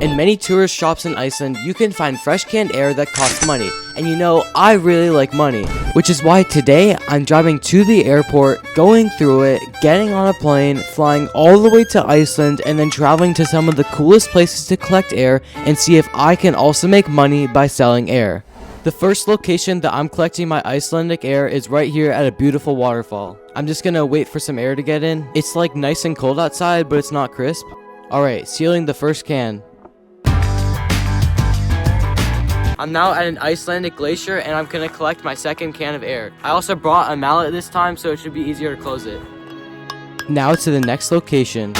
In many tourist shops in Iceland, you can find fresh canned air that costs money. And you know, I really like money. Which is why today, I'm driving to the airport, going through it, getting on a plane, flying all the way to Iceland, and then traveling to some of the coolest places to collect air and see if I can also make money by selling air. The first location that I'm collecting my Icelandic air is right here at a beautiful waterfall. I'm just gonna wait for some air to get in. It's like nice and cold outside, but it's not crisp. Alright, sealing the first can. I'm now at an Icelandic glacier and I'm gonna collect my second can of air. I also brought a mallet this time, so it should be easier to close it. Now to the next location.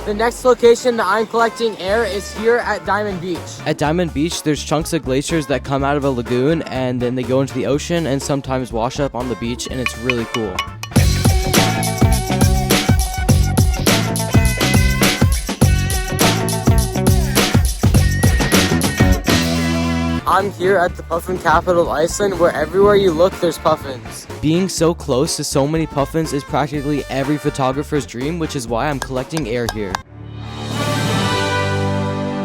The next location that I'm collecting air is here at Diamond Beach. At Diamond Beach, there's chunks of glaciers that come out of a lagoon and then they go into the ocean and sometimes wash up on the beach, and it's really cool. I'm here at the puffin capital of Iceland, where everywhere you look there's puffins. Being so close to so many puffins is practically every photographer's dream, which is why I'm collecting air here.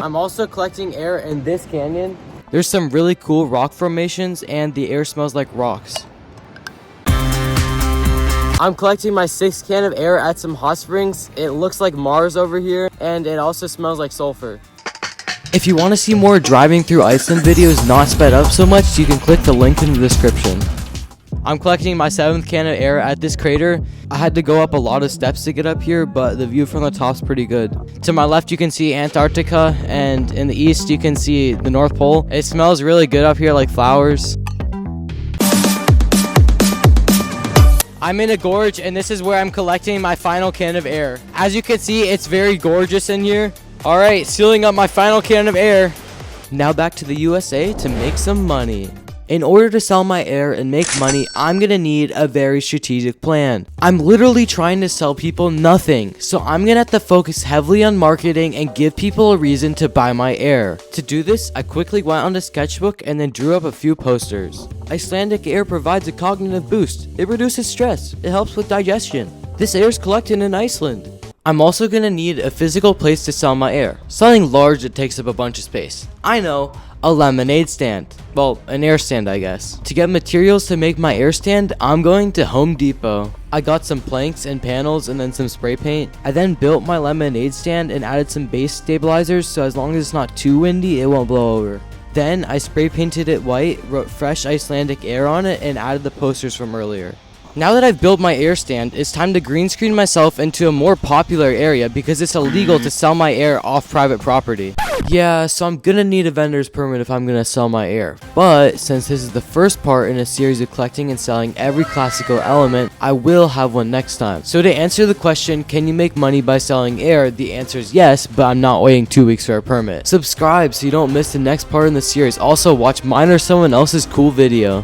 I'm also collecting air in this canyon. There's some really cool rock formations and the air smells like rocks. I'm collecting my 6th can of air at some hot springs. It looks like Mars over here, and it also smells like sulfur. If you want to see more driving through Iceland videos not sped up so much, you can click the link in the description. I'm collecting my 7th can of air at this crater. I had to go up a lot of steps to get up here, but the view from the top's pretty good. To my left you can see Antarctica, and in the east you can see the North Pole. It smells really good up here, like flowers. I'm in a gorge and this is where I'm collecting my final can of air. As you can see, it's very gorgeous in here. Alright, sealing up my final can of air. Now back to the USA to make some money. In order to sell my air and make money, I'm gonna need a very strategic plan. I'm literally trying to sell people nothing, so I'm gonna have to focus heavily on marketing and give people a reason to buy my air. To do this, I quickly went on to Sketchbook and then drew up a few posters. Icelandic air provides a cognitive boost. It reduces stress. It helps with digestion. This air is collected in Iceland. I'm also gonna need a physical place to sell my air. Something large that takes up a bunch of space. I know, a lemonade stand. Well, an air stand, I guess. To get materials to make my air stand, I'm going to Home Depot. I got some planks and panels and then some spray paint. I then built my lemonade stand and added some base stabilizers, so as long as it's not too windy, it won't blow over. Then I spray painted it white, wrote Fresh Icelandic Air on it, and added the posters from earlier. Now that I've built my air stand, it's time to green screen myself into a more popular area because it's illegal to sell my air off private property. Yeah, so I'm gonna need a vendor's permit if I'm gonna sell my air. But since this is the first part in a series of collecting and selling every classical element, I will have one next time. So to answer the question, can you make money by selling air? The answer is yes, but I'm not waiting 2 weeks for a permit. Subscribe so you don't miss the next part in the series. Also, watch mine or someone else's cool video.